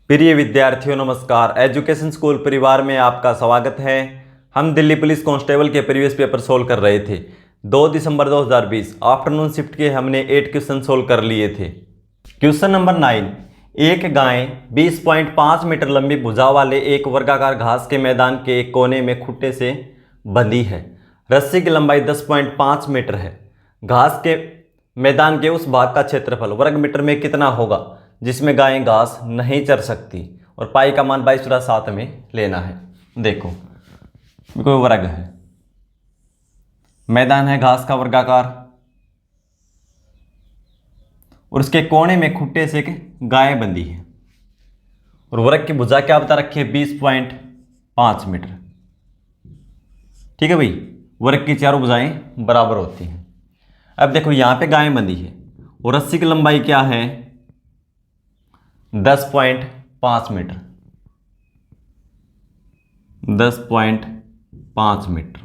प्रिय विद्यार्थियों नमस्कार। एजुकेशन स्कूल परिवार में आपका स्वागत है। हम दिल्ली पुलिस कांस्टेबल के प्रीवियस पेपर सोल्व कर रहे थे। 2 दिसंबर 2020 आफ्टरनून शिफ्ट के हमने 8 क्वेश्चन सोल्व कर लिए थे। क्वेश्चन नंबर 9, एक गाय 20.5 मीटर लंबी भुजा वाले एक वर्गाकार घास के मैदान के एक कोने में खूंटे से बंधी है। रस्सी की लंबाई 10.5 मीटर है। घास के मैदान के उस भाग का क्षेत्रफल वर्ग मीटर में कितना होगा जिसमें गायें घास नहीं चर सकती, और पाई का मान 22/7 में लेना है। देखो, कोई वर्ग है, मैदान है घास का वर्गाकार, और उसके कोने में खूंटे से एक गाय बंधी है, और वर्ग की भुजा क्या बता रखी है 20.5 मीटर। ठीक है भाई, वर्ग की चारों भुजाएं बराबर होती हैं। अब देखो यहां पे गाय बंधी है और रस्सी की लंबाई क्या है 10.5 मीटर। 10.5 मीटर।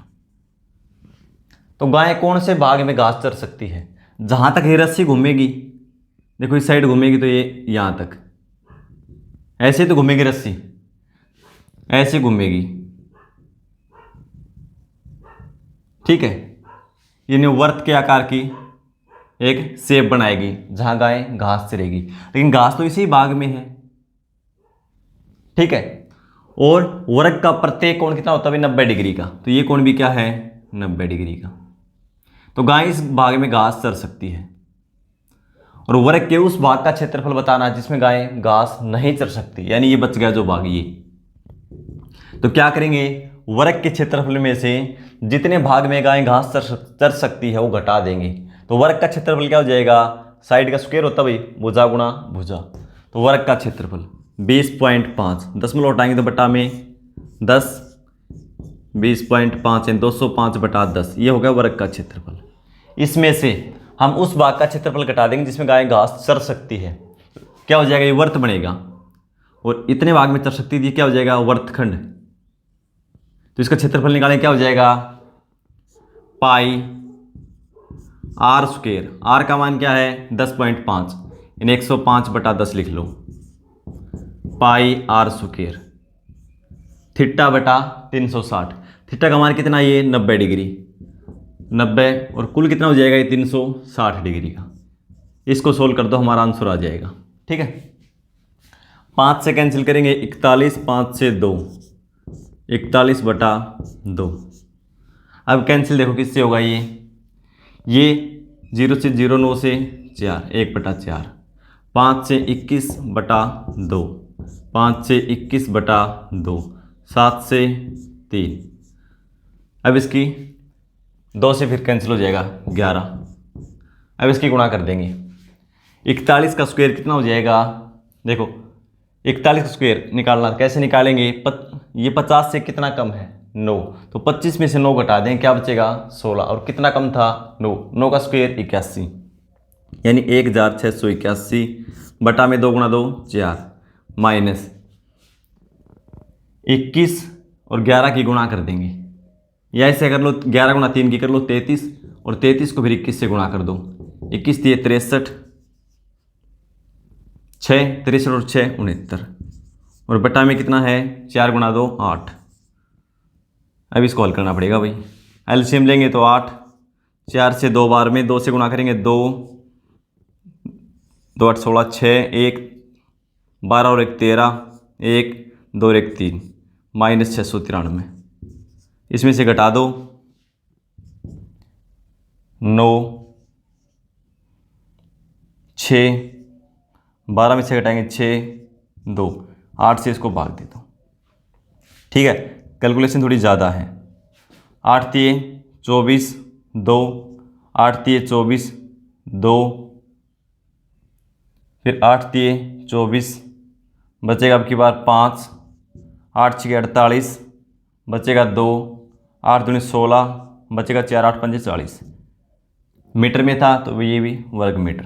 तो गाय कौन से भाग में घास चर सकती है? जहां तक ये रस्सी घूमेगी, देखो इस साइड घूमेगी तो ये यहां तक, ऐसे तो घूमेगी रस्सी, ऐसे घूमेगी। ठीक है, यानी वर्त के आकार की एक शेप बनाएगी जहां गाय घास चरेगी, लेकिन घास तो इसी भाग में है। ठीक है, और वर्ग का प्रत्येक कोण कितना होता है 90 डिग्री का, तो ये कोण भी क्या है 90 डिग्री का। तो गाय इस भाग में घास चर सकती है, और वर्ग के उस भाग का क्षेत्रफल बताना जिसमें गाय घास नहीं चर सकती, यानी ये बच गया जो भाग ये। तो क्या करेंगे, वर्ग के क्षेत्रफल में से जितने भाग में गाय घास चर सकती है वो घटा देंगे। तो वर्ग का क्षेत्रफल क्या हो जाएगा, साइड का स्क्वायर होता है भाई, भुजा गुणा भुजा। तो वर्ग का क्षेत्रफल 20.5, 10 में लौटाएंगे तो बटा में 10, 20.5 है 205/10, ये हो गया वर्ग का क्षेत्रफल। इसमें से हम उस भाग का क्षेत्रफल घटा देंगे जिसमें गाय घास चर सकती है, क्या हो जाएगा ये वर्त बनेगा, और इतने भाग में चर सकती थी क्या हो जाएगा वर्तखंड। तो इसका क्षेत्रफल निकालें क्या हो जाएगा पाई आर स्क्वायर। आर का मान क्या है 10.5, यानी 105/10 लिख लो, पाई आर स्क्वायर। थीटा बटा 360, थीटा का मान कितना ये 90 डिग्री, 90, और कुल कितना हो जाएगा ये 360 डिग्री का। इसको सोल्व कर दो, हमारा आंसर आ जाएगा। ठीक है, 5 से कैंसिल करेंगे 41, 5 से 2, 41/2। अब कैंसिल देखो किससे होगा ये 0 से 0, 9 से 4, 1/4, 5 से 21/2, 5 से 21/2, 7 से 3। अब इसकी 2 से फिर कैंसिल हो जाएगा 11। अब इसकी गुणा कर देंगे, 41 का स्क्वायर कितना हो जाएगा, देखो 41 का स्क्वायर निकालना कैसे निकालेंगे, ये 50 से कितना कम है 9, तो 25 में से 9 घटा दें, क्या बचेगा 16, और कितना कम था 9, 9 का स्क्वायर 81, यानी 1681 बटा में 2 गुणा 2 4, माइनस 21 और 11 की गुणा कर देंगे, या ऐसे कर लो 11 गुणा 3 की कर लो 33, और 33 को फिर 21 से गुणा कर दो, 21 दिए 63, 6 63 और 6 69, और बटा में कितना है 4 गुणा 2 8। अब इसको हल करना पड़ेगा भाई, एलसीएम लेंगे तो 8, 4 से 2 बार में 2 से गुणा करेंगे 2, 2 8 16, 6 1 12 और 1 13, 1 2 और 1 3, माइनस 693। इसमें से घटा दो 9, 6, 12 में से घटाएंगे 6 2, 8 से इसको भाग दे दो। ठीक है, कैलकुलेशन थोड़ी ज़्यादा है। 8 तिये 24 2, 8 तिये 24 2, फिर 8 तिये 24, बचेगा अब की बार 5, 8 6 48, बचेगा 2, 8 दूनी 16, बचेगा 4, 8 5 40। मीटर में था तो ये भी वर्ग मीटर,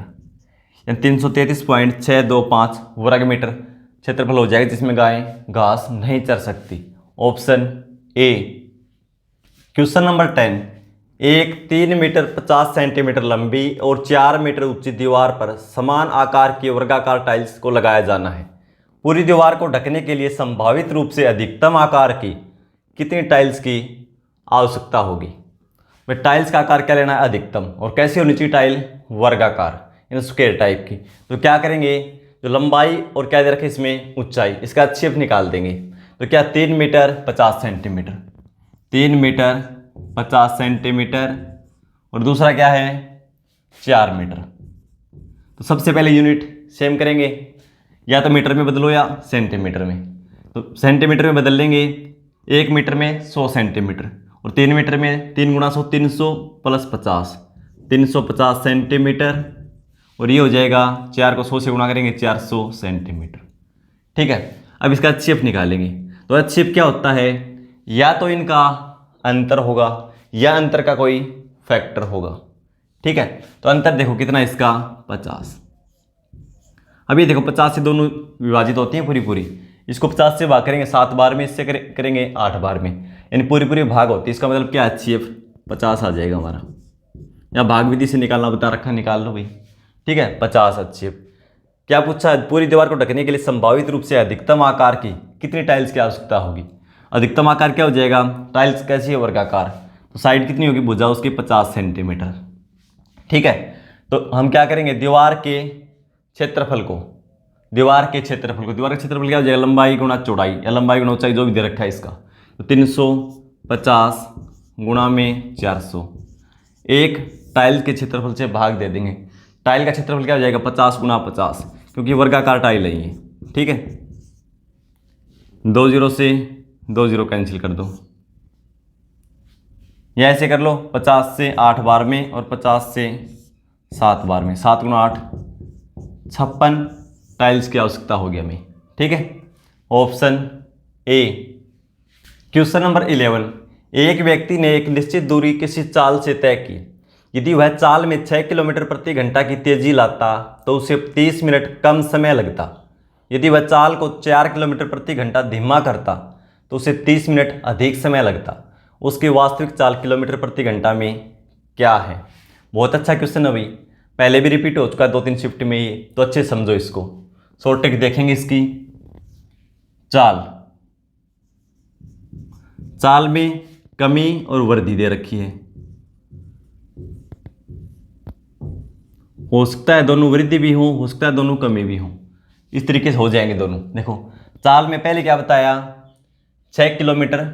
यानी 333.625 वर्ग मीटर क्षेत्रफल हो जाएगा जिसमें गाय घास नहीं चर सकती। Option A. क्वेश्चन नंबर 10, एक 3 मीटर 50 सेंटीमीटर लंबी और 4 मीटर ऊंची दीवार पर समान आकार की वर्गाकार टाइल्स को लगाया जाना है। पूरी दीवार को ढकने के लिए संभावित रूप से अधिकतम आकार की कितनी टाइल्स की आवश्यकता होगी। भाई टाइल्स का आकार क्या लेना है, अधिकतम, और कैसी होनी चाहिए टाइल, वर्गाकार यानी स्क्वायर टाइप की। तो क्या करेंगे, जो लंबाई और क्या दे रखे इसमें ऊंचाई, इसका क्षेप निकाल देंगे। तो क्या 3 मीटर 50 सेंटीमीटर, 3 मीटर 50 सेंटीमीटर, और दूसरा क्या है 4 मीटर। तो सबसे पहले यूनिट सेम करेंगे, या तो मीटर में बदलो या सेंटीमीटर में। तो सेंटीमीटर में बदल लेंगे, 1 मीटर में 100 सेंटीमीटर, और 3 मीटर में 3 गुणा 100 300 प्लस 50 350 सेंटीमीटर, और ये हो जाएगा 4 को 100 से गुणा करेंगे 400 सेंटीमीटर। ठीक है, अब इसका क्षेप निकालेंगे। तो क्षेप क्या होता है, या तो इनका अंतर होगा या अंतर का कोई फैक्टर होगा। ठीक है, तो अंतर देखो कितना इसका 50। अब ये देखो 50 से दोनों विभाजित होती हैं पूरी पूरी, इसको 50 से भाग करेंगे 7 बार में, इससे करेंगे 8 बार में, यानी पूरी पूरी भाग होती है। इसका मतलब क्या है, HCF 50 आ जाएगा हमारा। या भाग विधि से निकालना बता रखा, निकाल लो भाई। ठीक है, 50 HCF। क्या पूछा है, पूरी दीवार को ढकने के लिए संभावित रूप से अधिकतम आकार की कितनी टाइल्स की आवश्यकता होगी। अधिकतम आकार क्या हो जाएगा, टाइल्स कैसी है, वर्गाकार, तो साइड कितनी होगी, भुजा उसकी 50 सेंटीमीटर। ठीक है, तो हम क्या करेंगे, दीवार के क्षेत्रफल को, दीवार का क्षेत्रफल क्या हो जाएगा, लंबाई गुणा चौड़ाई या लंबाई गुणा ऊंचाई, जो भी दे रखा है इसका। तो 350 गुणा में 400, एक टाइल के क्षेत्रफल से भाग दे देंगे। टाइल का क्षेत्रफल क्या हो जाएगा, 50 गुणा 50, क्योंकि वर्गाकार टाइल है ये। ठीक है, 2 0 से 2 0 कैंसिल कर दो, या ऐसे कर लो 50 से 8 बार में और 50 से 7 बार में, 7 गुणा 8 56 टाइल्स की आवश्यकता होगी हमें। ठीक है, ऑप्शन ए। क्वेश्चन नंबर 11, एक व्यक्ति ने एक निश्चित दूरी किसी चाल से तय की। यदि वह चाल में 6 किलोमीटर प्रति घंटा की तेजी लाता तो उसे 30 मिनट कम समय लगता। यदि वह चाल को 4 किलोमीटर प्रति घंटा धीमा करता तो उसे 30 मिनट अधिक समय लगता। उसकी वास्तविक चाल किलोमीटर प्रति घंटा में क्या है। बहुत अच्छा क्वेश्चन है भाई, पहले भी रिपीट हो चुका है 2-3 शिफ्ट में ये, तो अच्छे समझो इसको। शॉर्ट ट्रिक देखेंगे इसकी। चाल में कमी और वृद्धि दे रखी है, हो सकता है दोनों वृद्धि भी हो सकता है दोनों कमी भी हो, इस तरीके से हो जाएंगे दोनों। देखो चाल में पहले क्या बताया, 6 किलोमीटर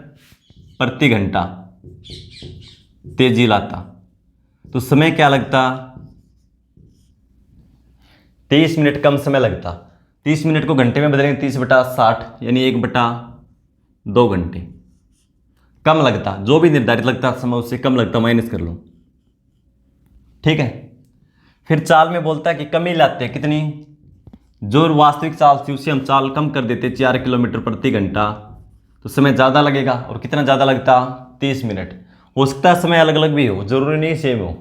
प्रति घंटा तेजी लाता, तो समय क्या लगता, 30 मिनट कम समय लगता। 30 मिनट को घंटे में बदलेंगे 30/60, यानी 1/2 घंटे कम लगता। जो भी निर्धारित लगता समय उससे कम लगता, माइनस कर लो। ठीक है, फिर चाल में बोलता है कि कमी लाते हैं कितनी, जो वास्तविक चाल थी उसे हम चाल कम कर देते 4 किलोमीटर प्रति घंटा, तो समय ज़्यादा लगेगा। और कितना ज़्यादा लगता, 30 मिनट। हो सकता है समय अलग अलग भी हो, जरूरी नहीं सेम हो।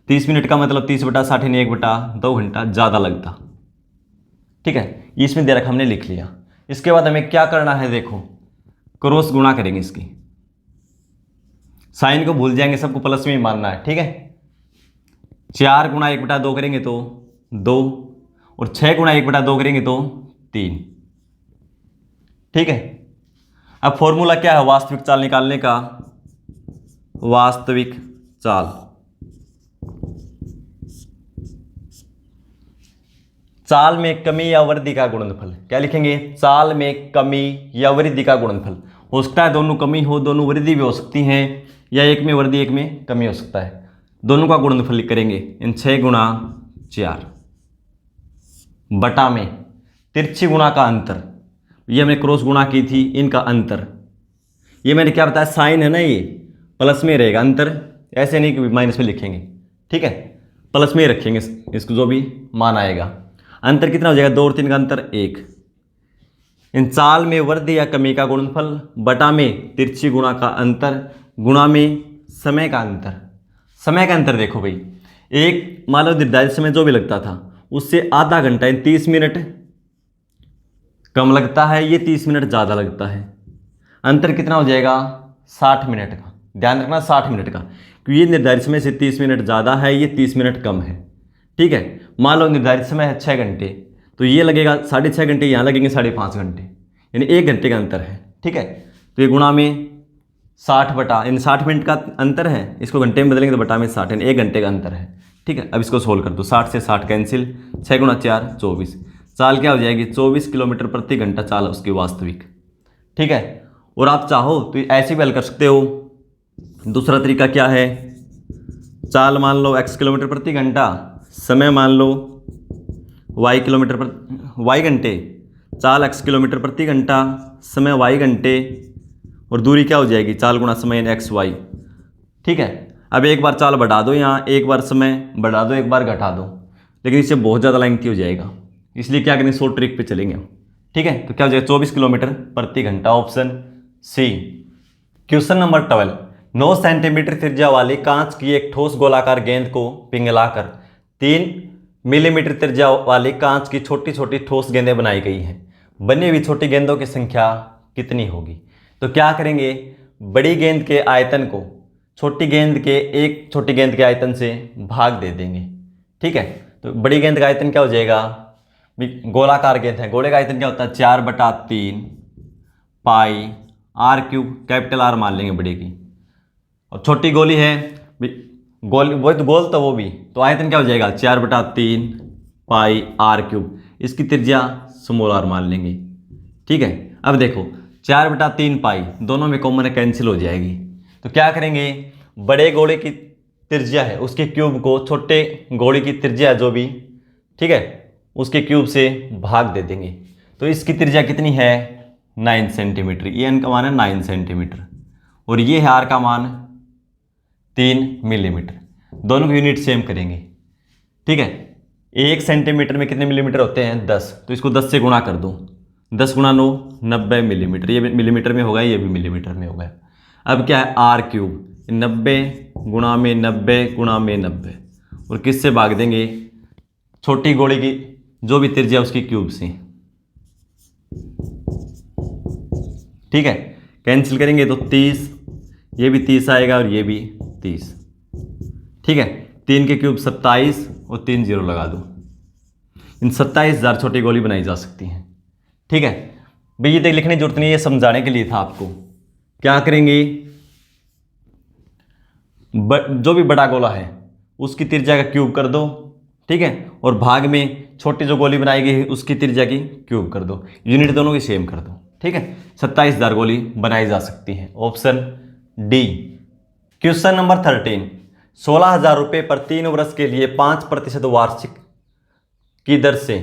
30 मिनट का मतलब 30/60 यानी 1/2 घंटा ज़्यादा लगता। ठीक है, इसमें दे रखा हमने लिख लिया। इसके बाद हमें क्या करना है, देखो क्रॉस गुणा करेंगे इसकी, साइन को भूल जाएंगे, सबको प्लस में ही मानना है। ठीक है, 4 गुणा 1/2 करेंगे तो 2, और 6 गुणा 1/2 करेंगे तो 3। ठीक है, अब फॉर्मूला क्या है वास्तविक चाल निकालने का, वास्तविक चाल, चाल में कमी या वृद्धि का गुणनफल। क्या लिखेंगे, चाल में कमी या वृद्धि का गुणनफल। हो सकता है दोनों कमी हो, दोनों वृद्धि भी हो सकती हैं, या एक में वृद्धि एक में कमी हो सकता है। दोनों का गुणनफल करेंगे, इन 6 गुणा 4 बटा में तिरछी गुणा का अंतर, ये हमने क्रॉस गुणा की थी, इनका अंतर। ये मैंने क्या बताया, साइन है ना, ये प्लस में रहेगा अंतर, ऐसे नहीं कि माइनस में लिखेंगे। ठीक है, प्लस में ही रखेंगे इसको, जो भी मान आएगा। अंतर कितना हो जाएगा, 2 और 3 का अंतर 1। इन चाल में वृद्धि या कमी का गुणनफल बटा में तिरछी गुणा का अंतर गुणा में समय का अंतर। समय का अंतर देखो भाई, एक मान लो निर्धारित समय जो भी लगता था उससे आधा घंटा 30 मिनट कम लगता है, ये 30 मिनट ज़्यादा लगता है। अंतर कितना हो जाएगा, 60 मिनट का। ध्यान रखना 60 मिनट का, क्योंकि ये निर्धारित समय से 30 मिनट ज़्यादा है, ये 30 मिनट कम है। ठीक है, मान लो निर्धारित समय है 6 घंटे, तो ये लगेगा 6.5 घंटे, यहाँ लगेंगे 5.5 घंटे, यानी 1 घंटे का अंतर है। ठीक है, तो ये गुणा में 60 बटा, यानी 60 मिनट का अंतर है, इसको घंटे में बदलेंगे तो बटा में 60, यानी 1 घंटे का अंतर है। ठीक है, अब इसको सोल्व कर दो, 60 से 60 कैंसिल, 6 गुणा 4 24, चाल क्या हो जाएगी 24 किलोमीटर प्रति घंटा चाल उसकी वास्तविक। ठीक है, और आप चाहो तो ऐसे भी हल कर सकते हो। दूसरा तरीका क्या है, चाल मान लो x किलोमीटर प्रति घंटा, समय मान लो y घंटे, चाल x किलोमीटर प्रति घंटा, समय y घंटे, और दूरी क्या हो जाएगी चाल गुणा समय यानी xy। ठीक है, अब एक बार चाल बढ़ा दो, यहाँ एक बार समय बढ़ा दो, एक बार घटा दो, लेकिन इससे बहुत ज़्यादा लेंथी हो जाएगा, इसलिए क्या करेंगे शॉर्ट ट्रिक पे चलेंगे। ठीक है, तो क्या हो जाएगा 24 किलोमीटर प्रति घंटा, option C. Question number 12, 9 centimetre त्रिज्या वाली कांच की एक ठोस गोलाकार गेंद को पिघलाकर 3 मिलीमीटर त्रिज्या वाली कांच की छोटी छोटी ठोस गेंदें बनाई गई हैं। बनी हुई छोटी गेंदों की संख्या कितनी होगी? तो क्या करेंगे, बड़ी गेंद के आयतन को छोटी गेंद के आयतन से भाग दे देंगे। ठीक है, तो बड़ी गेंद का आयतन क्या हो जाएगा, गोलाकार गेंद है, गोले का आयतन क्या होता है 4/3 पाई r³ कैपिटल R मान लेंगे बड़ी की, और छोटी गोली है गोल तो वो भी, तो आयतन क्या हो जाएगा 4/3 पाई r³, इसकी त्रिज्या स्मॉल r मान लेंगे। ठीक है, अब देखो 4/3 पाई दोनों में कॉमन है, कैंसिल हो जाएगी, तो क्या करेंगे बड़े गोले की त्रिज्या है उसके क्यूब को छोटे गोले की त्रिज्या जो भी, ठीक है, उसके क्यूब से भाग दे देंगे। तो इसकी त्रिज्या कितनी है 9 सेंटीमीटर, ये n का मान है 9 सेंटीमीटर, और ये है r का मान 3 मिलीमीटर, दोनों की यूनिट सेम करेंगे। ठीक है, 1 सेंटीमीटर में कितने मिलीमीटर होते हैं 10, तो इसको 10 से गुणा कर दो, 10 गुणा 9 90 मिलीमीटर, ये मिलीमीटर में होगा, ये भी मिलीमीटर में होगा। अब क्या है r³, 90 गुणा में 90 गुणा में 90, और किससे भाग देंगे छोटी गोली की जो भी त्रिज्या उसकी क्यूब से। ठीक है, कैंसिल करेंगे तो 30, ये भी 30 आएगा और ये भी 30। ठीक है, 3 के क्यूब 27 और 3 0 लगा दो, इन 27,000 छोटी गोली बनाई जा सकती हैं। ठीक है भाई, ये तक लिखने की जरूरत नहीं, ये समझाने के लिए था आपको। क्या करेंगे, जो भी बड़ा गोला है उसकी त्रिज्या का क्यूब कर दो। ठीक है, और भाग में छोटी जो गोली बनाई गई है उसकी त्रिज्या की क्यूब कर दो, यूनिट दोनों की सेम कर दो। ठीक है, 27,000 गोली बनाई जा सकती है, ऑप्शन डी। क्वेश्चन नंबर 13, 16,000 रुपये पर 3 वर्ष के लिए 5% वार्षिक की दर से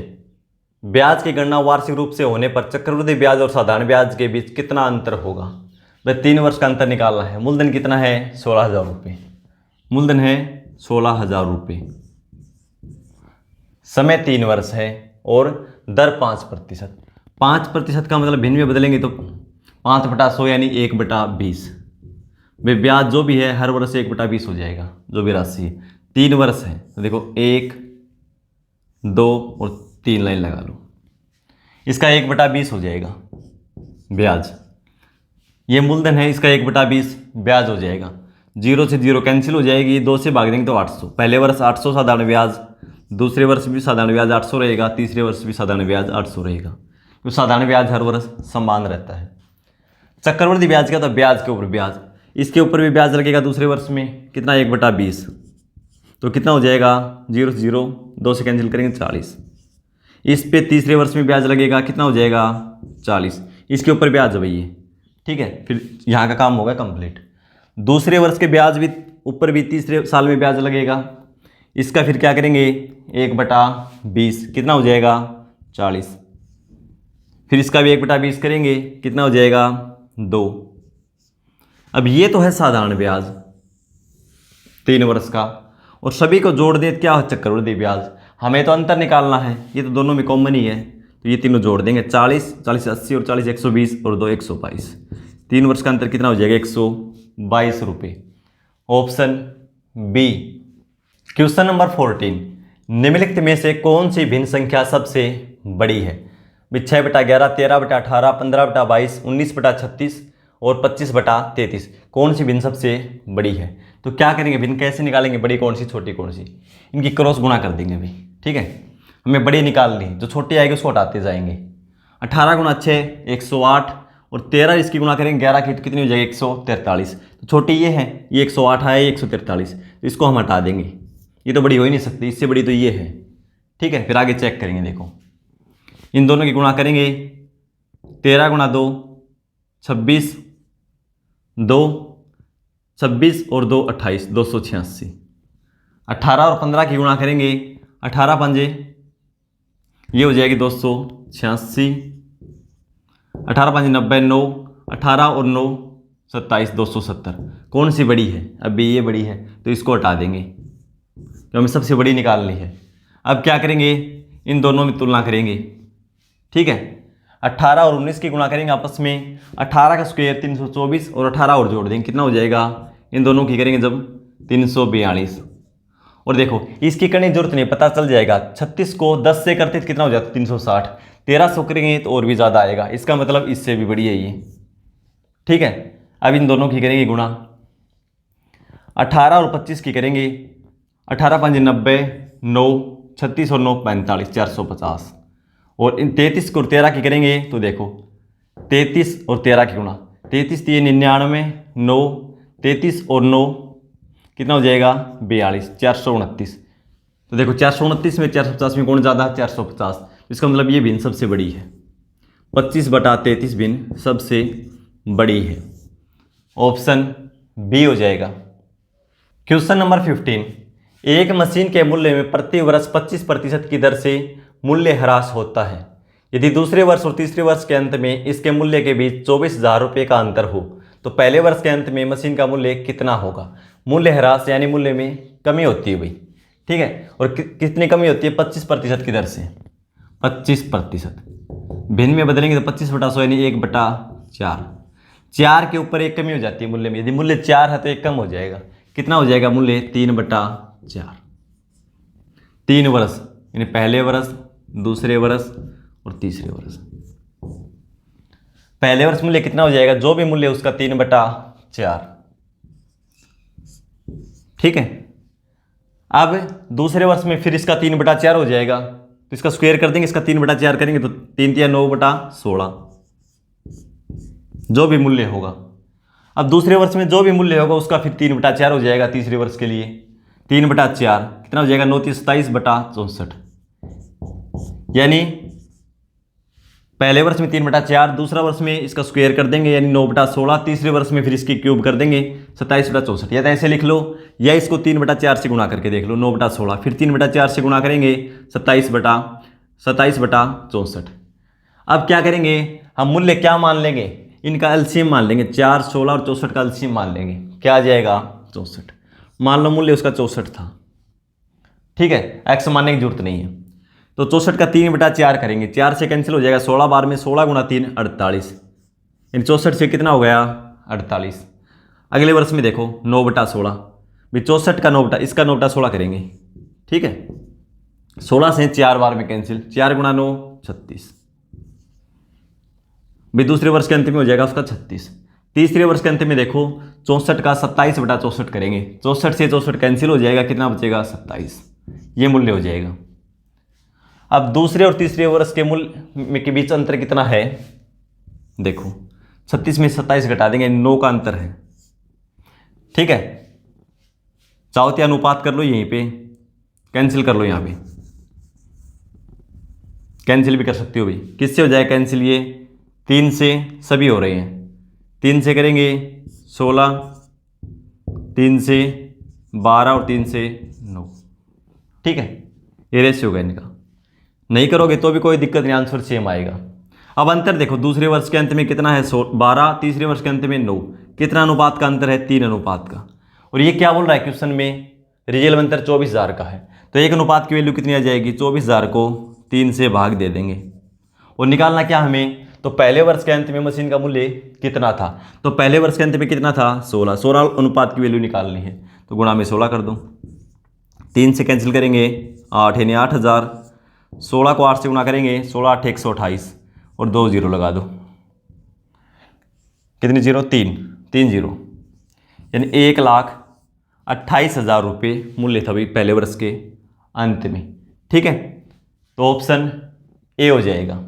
ब्याज की गणना वार्षिक रूप से होने पर चक्रवृद्धि ब्याज और साधारण ब्याज के बीच कितना अंतर होगा? भाई 3 वर्ष का अंतर निकालना है। मूलधन कितना है 16,000 रुपये, मूलधन है 16,000 रुपये, समय 3 वर्ष है और दर 5%। 5% का मतलब भिन्न में बदलेंगे तो 5/100 यानी 1/20। वे ब्याज जो भी है हर वर्ष 1/20 हो जाएगा, जो भी राशि है। 3 वर्ष है तो देखो 1 2 और 3 लाइन लगा लो, इसका 1/20 हो जाएगा ब्याज। ये मूलधन है, इसका 1/20 ब्याज हो जाएगा। 0 से 0 कैंसिल हो जाएगी, 2 से भाग देंगे तो 800। पहले वर्ष 800 साधारण ब्याज, दूसरे वर्ष भी साधारण ब्याज 800 रहेगा, तीसरे वर्ष भी साधारण ब्याज 800 रहेगा, तो साधारण ब्याज हर वर्ष समान रहता है। चक्रवृद्धि ब्याज क्या था, ब्याज के ऊपर ब्याज, इसके ऊपर भी ब्याज लगेगा दूसरे वर्ष में, कितना 1/20, तो कितना हो जाएगा 0 से 0 2 से कैंसिल करेंगे 40। इस पे तीसरे वर्ष में ब्याज लगेगा, कितना हो जाएगा 40, इसके ऊपर ब्याज है भैया। ठीक है, फिर यहाँ का काम होगा कंप्लीट। दूसरे वर्ष के ब्याज भी ऊपर भी तीसरे साल में ब्याज लगेगा, इसका फिर क्या करेंगे 1/20, कितना हो जाएगा 40। फिर इसका भी 1/20 करेंगे, कितना हो जाएगा 2। अब ये तो है साधारण ब्याज 3 वर्ष का, और सभी को जोड़ दे क्या हो चक्रवृद्धि ब्याज। हमें तो अंतर निकालना है, ये तो दोनों में कॉमन ही है, तो ये तीनों जोड़ देंगे 40 40 80 और 40 120 और 2 122। 3 वर्ष का अंतर कितना हो जाएगा 122 रुपये, ऑप्शन बी। क्वेश्चन नंबर 14, निम्नलिखित में से कौन सी भिन्न संख्या सबसे बड़ी है? 6/11 13/18 15/22 19/36 और 25/33, कौन सी भिन्न सबसे बड़ी है? तो क्या करेंगे, भिन्न कैसे निकालेंगे, बड़ी कौन सी छोटी कौन सी, इनकी क्रॉस गुणा कर देंगे भाई। ठीक है, हमें बड़ी निकालनी है, जो छोटी आएगी उसको हटाते जाएंगे। 18 गुणा 6 108 और 13 इसकी गुणा करेंगे 11 की, तो कितनी हो जाएगी 143। तो छोटी ये है, ये 108 है, ये 143, तो इसको हम हटा देंगे। ये तो बड़ी हो ही नहीं सकती, इससे बड़ी तो ये है। ठीक है, फिर आगे चेक करेंगे। देखो इन दोनों की गुणा करेंगे, 13 गुणा 2 26, 2 26 और 2 28, 286। 18 और 15 की गुणा करेंगे, 18 पंजे ये हो जाएगी 286, 18 पंजे 90, 9 18 और 9 27, 270। कौन सी बड़ी है? अभी ये बड़ी है, तो इसको हटा देंगे, तो हमें सबसे बड़ी निकालनी है। अब क्या करेंगे, इन दोनों में तुलना करेंगे। ठीक है, 18 और 19 की गुणा करेंगे आपस में, 18 का स्क्वायर 324 और 18 और जोड़ देंगे, कितना हो जाएगा? इन दोनों की करेंगे जब 342। और देखो इसकी करने की जरूरत नहीं, पता चल जाएगा। 36 को 10 से करते तो कितना हो जाता? 360। 1300 करेंगे तो और भी ज़्यादा आएगा, इसका मतलब इससे भी बड़ी है ये। ठीक है, अब इन दोनों की करेंगे गुणा, 18 और 25 की करेंगे, 18 पंजे 90, 9 36 और 9 45, 450। और इन 33 और 13 की करेंगे तो देखो 33 और 13 की गुणा, 33 3 99, 9 33 और 9 कितना हो जाएगा? 42, 429। तो देखो 429 में 450 में कौन ज़्यादा है? 450। इसका मतलब ये भिन्न सबसे बड़ी है, 25/33 भिन्न सबसे बड़ी है। ऑप्शन बी हो जाएगा। क्वेश्चन नंबर 15, एक मशीन के मूल्य में प्रति वर्ष 25% की दर से मूल्य ह्रास होता है। यदि दूसरे वर्ष और तीसरे वर्ष के अंत में इसके मूल्य के बीच 24,000 रुपये का अंतर हो तो पहले वर्ष के अंत में मशीन का मूल्य कितना होगा? मूल्य ह्रास यानी मूल्य में कमी होती है भाई। ठीक है, और कितनी कमी होती है? 25% की दर से। 25% भिन्न में बदलेंगे तो 25/100 यानी 1/4। 4 के ऊपर एक कमी हो जाती है मूल्य में। यदि मूल्य 4 है तो एक कम हो जाएगा, कितना हो जाएगा मूल्य? 3/4। 3 वर्ष यानी पहले वर्ष, दूसरे वर्ष और तीसरे वर्ष। पहले वर्ष मूल्य कितना हो जाएगा? जो भी मूल्य उसका 3/4। ठीक है, अब दूसरे वर्ष में फिर इसका 3/4 हो जाएगा, तो इसका स्क्वायर कर देंगे, इसका 3/4 करेंगे तो 3 3 9/16 जो भी मूल्य होगा। अब दूसरे वर्ष में जो भी मूल्य होगा उसका फिर 3/4 हो जाएगा। तीसरे वर्ष के लिए 3/4 कितना हो जाएगा? 9 3 27/64। यानी पहले वर्ष में 3/4, दूसरा वर्ष में इसका स्क्वायर कर देंगे यानी 9/16, तीसरे वर्ष में फिर इसकी क्यूब कर देंगे 27/64। या तो ऐसे लिख लो या इसको 3/4 से गुणा करके देख लो, 9/16 फिर 3/4 से गुणा करेंगे 27/64। अब क्या करेंगे हम? मूल्य क्या मान लेंगे? इनका एलसीएम मान लेंगे। 4 16 और 64 का एलसीएम मान लेंगे, क्या आ जाएगा? 64। मान लो मूल्य उसका 64 था। ठीक है, एक्स मानने की जरूरत नहीं है, तो 64 का 3/4 करेंगे, 4 से कैंसिल हो जाएगा, 16 बार में 16 गुणा 3 48, इन 64 से कितना हो गया? 48। अगले वर्ष में देखो 9/16, भी 64 का 9 इसका 9/16 करेंगे। ठीक है, 16 से 4 बार में कैंसिल, 4 गुणा 9 36, भी दूसरे वर्ष के अंत में हो जाएगा उसका 36। तीसरे वर्ष के अंत में देखो 64 का 27/64 करेंगे, 64 से 64 कैंसिल हो जाएगा, कितना बचेगा? 27। ये मूल्य हो जाएगा। अब दूसरे और तीसरे वर्ष के मूल्य के बीच अंतर कितना है? देखो 36 में 27 घटा देंगे, 9 का अंतर है। ठीक है, चाहो तो अनुपात कर लो, यहीं पे कैंसिल कर लो, यहाँ पे कैंसिल भी कर सकते हो भाई। किससे हो जाएगा कैंसिल? ये 3 से सभी हो रहे हैं, 3 से करेंगे 16, 3 से 12 और 3 से 9। ठीक है, ये रेशियो होगा इनका। नहीं करोगे तो भी कोई दिक्कत नहीं, आंसर सेम आएगा। अब अंतर देखो, दूसरे वर्ष के अंत में कितना है? 12, तीसरे वर्ष के अंत में 9। कितना अनुपात का अंतर है? 3 अनुपात का। और ये क्या बोल रहा है क्वेश्चन में? रियल अंतर 24,000 का है, तो एक अनुपात की वैल्यू कितनी आ जाएगी? 24,000 को 3 से भाग दे देंगे। और निकालना क्या हमें? तो पहले वर्ष के अंत में मशीन का मूल्य कितना था? तो पहले वर्ष के अंत में कितना था? 16। 16 अनुपात की वैल्यू निकालनी है, तो गुणा में 16 कर दो, 3 से कैंसिल करेंगे 8 यानी 8,000। 16 को 8 से गुणा करेंगे, 16 8 128 और 2 जीरो लगा दो, कितनी जीरो? 3 जीरो, यानी 1,28,000 रुपये मूल्य था भाई पहले वर्ष के अंत में। ठीक है, तो ऑप्शन ए हो जाएगा।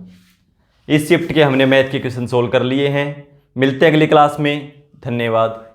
इस शिफ्ट के हमने मैथ के क्वेश्चन सोल्व कर लिए हैं। मिलते हैं अगली क्लास में। धन्यवाद।